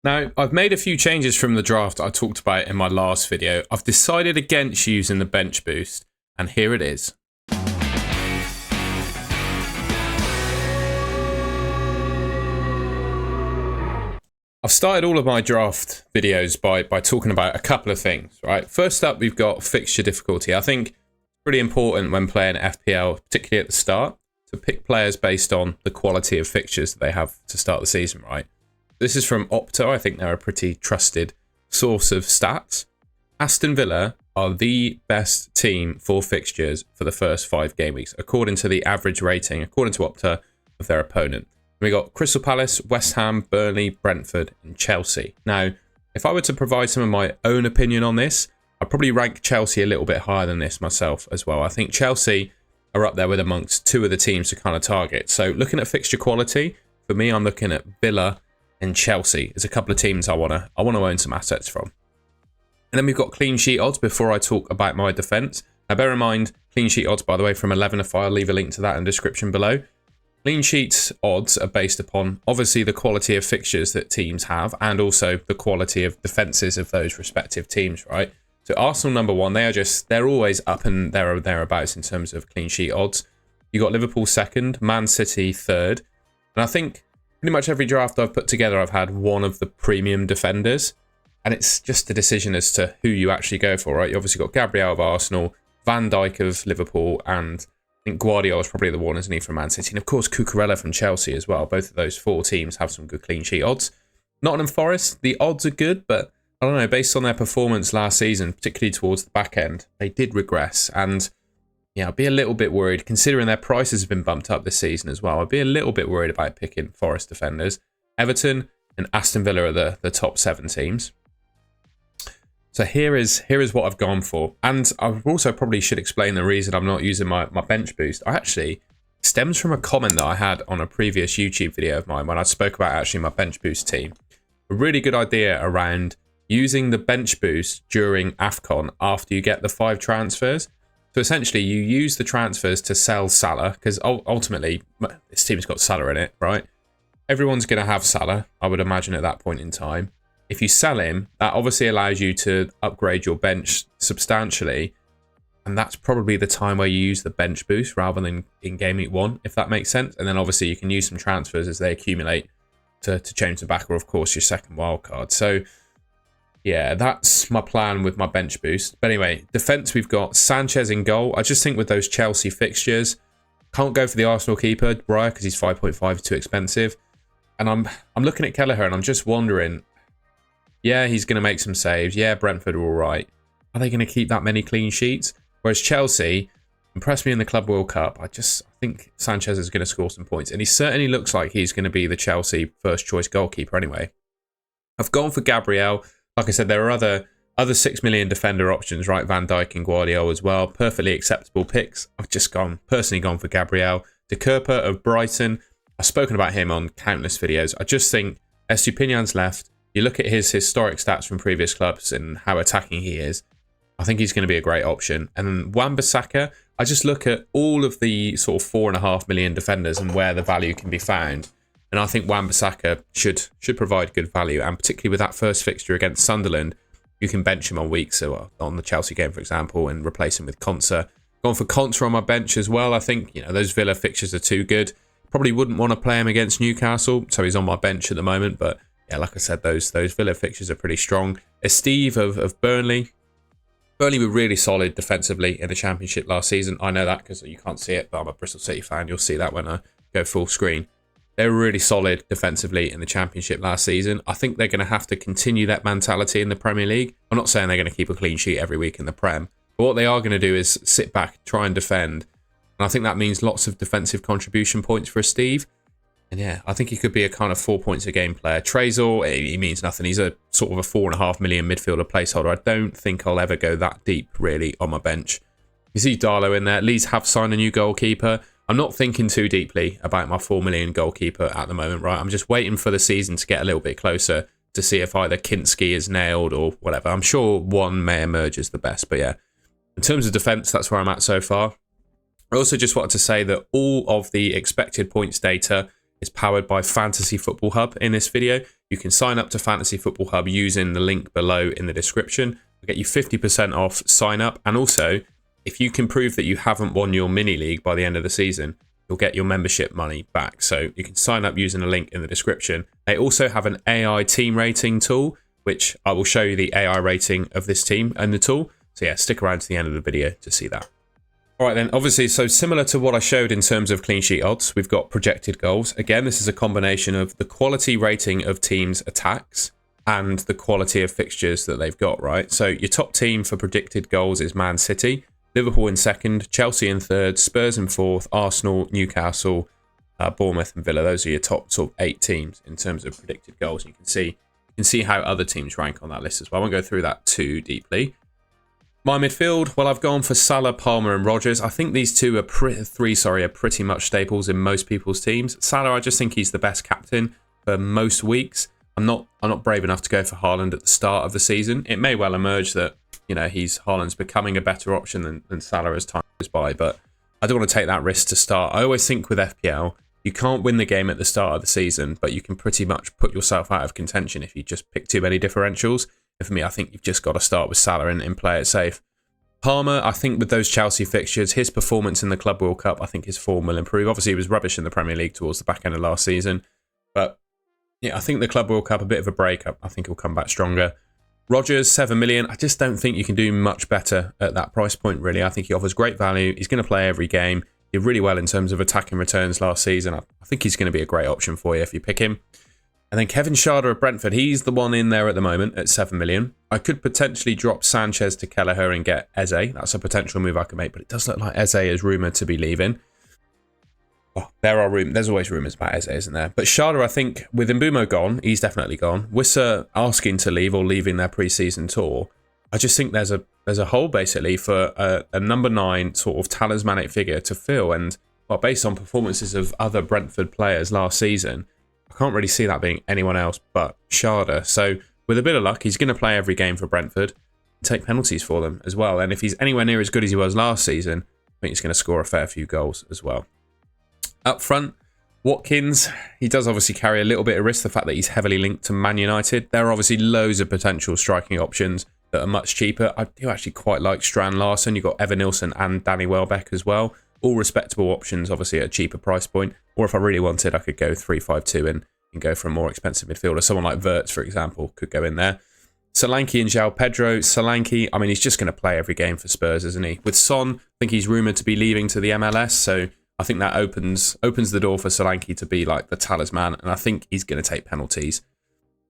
Now, I've made a few changes from the draft I talked about in my last video. I've decided against using the bench boost, and here it is. I've started all of my draft videos by talking about a couple of things, right? First up, we've got fixture difficulty. I think it's pretty important when playing FPL, particularly at the start, to pick players based on the quality of fixtures that they have to start the season, right? This is from Opta. I think they're a pretty trusted source of stats. Aston Villa are the best team for fixtures for the first 5 game weeks, according to the average rating, according to Opta, of their opponent. We got Crystal Palace, West Ham, Burnley, Brentford, and Chelsea. Now, if I were to provide some of my own opinion on this, I'd probably rank Chelsea a little bit higher than this myself as well. I think Chelsea are up there with amongst 2 of the teams to kind of target. So looking at fixture quality, for me, I'm looking at Villa and Chelsea. There's a couple of teams I want to own some assets from. And then we've got clean sheet odds before I talk about my defence. Now, bear in mind, clean sheet odds, by the way, from Elevenify. I'll leave a link to that in the description below. Clean sheets odds are based upon, obviously, the quality of fixtures that teams have and also the quality of defences of those respective teams, right? So Arsenal number 1, they're always up and thereabouts in terms of clean sheet odds. You got Liverpool 2nd, Man City 3rd. And I think pretty much every draft I've put together, I've had one of the premium defenders. And it's just a decision as to who you actually go for, right? You obviously got Gabriel of Arsenal, Van Dijk of Liverpool, and I think Guardiola is probably the one, isn't he, from Man City? And of course, Cucurella from Chelsea as well. Both of those 4 teams have some good clean sheet odds. Nottingham Forest, the odds are good, but I don't know, based on their performance last season, particularly towards the back end, they did regress. And yeah, I'd be a little bit worried, considering their prices have been bumped up this season as well. I'd be a little bit worried about picking Forest defenders. Everton and Aston Villa are the top 7 teams. So here is what I've gone for. And I also probably should explain the reason I'm not using my bench boost. Stems from a comment that I had on a previous YouTube video of mine when I spoke about actually my bench boost team. A really good idea around using the bench boost during AFCON after you get the 5 transfers. So essentially you use the transfers to sell Salah, because ultimately this team's got Salah in it, right? Everyone's going to have Salah, I would imagine, at that point in time. If you sell him, that obviously allows you to upgrade your bench substantially. And that's probably the time where you use the bench boost rather than in game week 1, if that makes sense. And then obviously you can use some transfers as they accumulate to change the back, or of course your second wild card. So yeah, that's my plan with my bench boost. But anyway, defence, we've got Sanchez in goal. I just think with those Chelsea fixtures, can't go for the Arsenal keeper, Breyer, because he's 5.5, too expensive. And I'm looking at Kelleher and I'm just wondering, yeah, he's going to make some saves. Yeah, Brentford are all right. Are they going to keep that many clean sheets? Whereas Chelsea impressed me in the Club World Cup. I think Sanchez is going to score some points. And he certainly looks like he's going to be the Chelsea first choice goalkeeper anyway. I've gone for Gabriel. Like I said, there are other 6 million defender options, right? Van Dijk and Guardiola as well. Perfectly acceptable picks. I've just personally gone for Gabriel. De Kerper of Brighton. I've spoken about him on countless videos. I just think Estupinian's left. You look at his historic stats from previous clubs and how attacking he is. I think he's going to be a great option. And then Wan-Bissaka, I just look at all of the sort of 4.5 million defenders and where the value can be found. And I think Wan-Bissaka should provide good value. And particularly with that first fixture against Sunderland, you can bench him on weeks, so on the Chelsea game, for example, and replace him with Konsa. Gone for Konsa on my bench as well. I think, those Villa fixtures are too good. Probably wouldn't want to play him against Newcastle, so he's on my bench at the moment. But yeah, like I said, those Villa fixtures are pretty strong. Steve of Burnley. Burnley were really solid defensively in the Championship last season. I know that because you can't see it, but I'm a Bristol City fan. You'll see that when I go full screen. They were really solid defensively in the Championship last season. I think they're going to have to continue that mentality in the Premier League. I'm not saying they're going to keep a clean sheet every week in the Prem, but what they are going to do is sit back, try and defend. And I think that means lots of defensive contribution points for Steve. And yeah, I think he could be a kind of 4 points a game player. Trezor, he means nothing. He's a sort of a 4.5 million midfielder placeholder. I don't think I'll ever go that deep, really, on my bench. You see Darlow in there. Leeds have signed a new goalkeeper. I'm not thinking too deeply about my 4 million goalkeeper at the moment, right? I'm just waiting for the season to get a little bit closer to see if either Kinski is nailed or whatever. I'm sure one may emerge as the best, but yeah. In terms of defence, that's where I'm at so far. I also just wanted to say that all of the expected points data is powered by Fantasy Football Hub in this video. you can sign up to Fantasy Football Hub using the link below in the description. It'll get you 50% off sign up. And also, if you can prove that you haven't won your mini league by the end of the season, you'll get your membership money back. So you can sign up using a link in the description. They also have an AI team rating tool, which I will show you the AI rating of this team and the tool. So yeah, stick around to the end of the video to see that. All right then, obviously, so similar to what I showed in terms of clean sheet odds, we've got projected goals. Again, this is a combination of the quality rating of teams' attacks and the quality of fixtures that they've got, right? So your top team for predicted goals is Man City, Liverpool in second, Chelsea in third, Spurs in fourth, Arsenal, Newcastle, Bournemouth and Villa. Those are your top sort of 8 teams in terms of predicted goals. You can see how other teams rank on that list as well. I won't go through that too deeply. My midfield, well, I've gone for Salah, Palmer and Rodgers. I think these two are pretty much staples in most people's teams. Salah, I just think he's the best captain for most weeks. I'm not brave enough to go for Haaland at the start of the season. It may well emerge that, you know, Haaland's becoming a better option than Salah as time goes by, but I don't want to take that risk to start. I always think with FPL, you can't win the game at the start of the season, but you can pretty much put yourself out of contention if you just pick too many differentials. And for me, I think you've just got to start with Salah and play it safe. Palmer, I think with those Chelsea fixtures, his performance in the Club World Cup, I think his form will improve. Obviously, he was rubbish in the Premier League towards the back end of last season. But yeah, I think the Club World Cup, a bit of a break-up. I think he'll come back stronger. Rodgers, 7 million. I just don't think you can do much better at that price point, really. I think he offers great value. He's going to play every game. He did really well in terms of attacking returns last season. I think he's going to be a great option for you if you pick him. And then Kevin Schade of Brentford, he's the one in there at the moment at 7 million. I could potentially drop Sanchez to Kelleher and get Eze. That's a potential move I could make, but it does look like Eze is rumoured to be leaving. Oh, there's always rumours about Eze, isn't there? But Schade, I think, with Mbumo gone, he's definitely gone. Wissa asking to leave or leaving their pre-season tour. I just think there's a hole, basically, for a number 9 sort of talismanic figure to fill. And well, based on performances of other Brentford players last season, I can't really see that being anyone else but Schade. So with a bit of luck, he's going to play every game for Brentford and take penalties for them as well. And if he's anywhere near as good as he was last season, I think he's going to score a fair few goals as well. Up front, Watkins, he does obviously carry a little bit of risk, the fact that he's heavily linked to Man United. There are obviously loads of potential striking options that are much cheaper. I do actually quite like Strand Larsen. You've got Evan Nilsson and Danny Welbeck as well. All respectable options, obviously, at a cheaper price point. Or if I really wanted, I could go 3-5-2 and go for a more expensive midfielder. Someone like Wirtz, for example, could go in there. Solanke and João Pedro. Solanke, I mean, he's just going to play every game for Spurs, isn't he? With Son, I think he's rumoured to be leaving to the MLS, so I think that opens the door for Solanke to be like the talisman, and I think he's going to take penalties.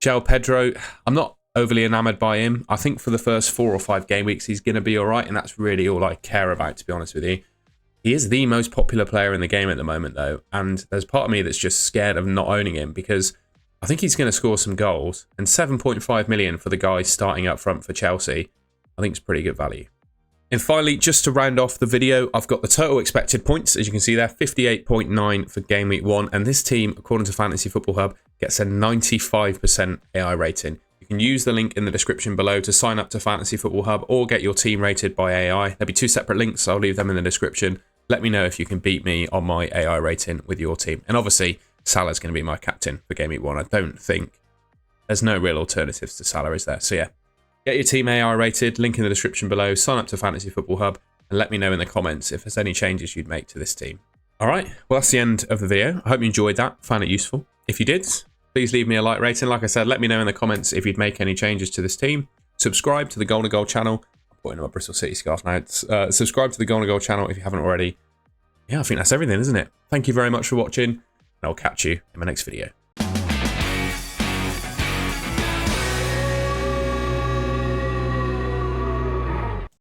João Pedro, I'm not overly enamoured by him. I think for the first 4 or 5 game weeks, he's going to be all right, and that's really all I care about, to be honest with you. He is the most popular player in the game at the moment, though, and there's part of me that's just scared of not owning him because I think he's going to score some goals, and 7.5 million for the guy starting up front for Chelsea, I think is pretty good value. And finally, just to round off the video, I've got the total expected points, as you can see there, 58.9 for game week 1, and this team, according to Fantasy Football Hub, gets a 95% AI rating. You can use the link in the description below to sign up to Fantasy Football Hub or get your team rated by AI. There'll be 2 separate links, so I'll leave them in the description. Let me know if you can beat me on my AI rating with your team. And obviously, Salah's going to be my captain for game week 1. I don't think there's no real alternatives to Salah, is there? So yeah, get your team AI rated, link in the description below, sign up to Fantasy Football Hub, and let me know in the comments if there's any changes you'd make to this team. All right, well, that's the end of the video. I hope you enjoyed that, found it useful. If you did, please leave me a like rating. Like I said, let me know in the comments if you'd make any changes to this team. Subscribe to the Goal to Goal channel. Putting on my Bristol City scarf now. Subscribe to the Goal to Goal channel if you haven't already. Yeah, I think that's everything, isn't it? Thank you very much for watching, and I'll catch you in my next video.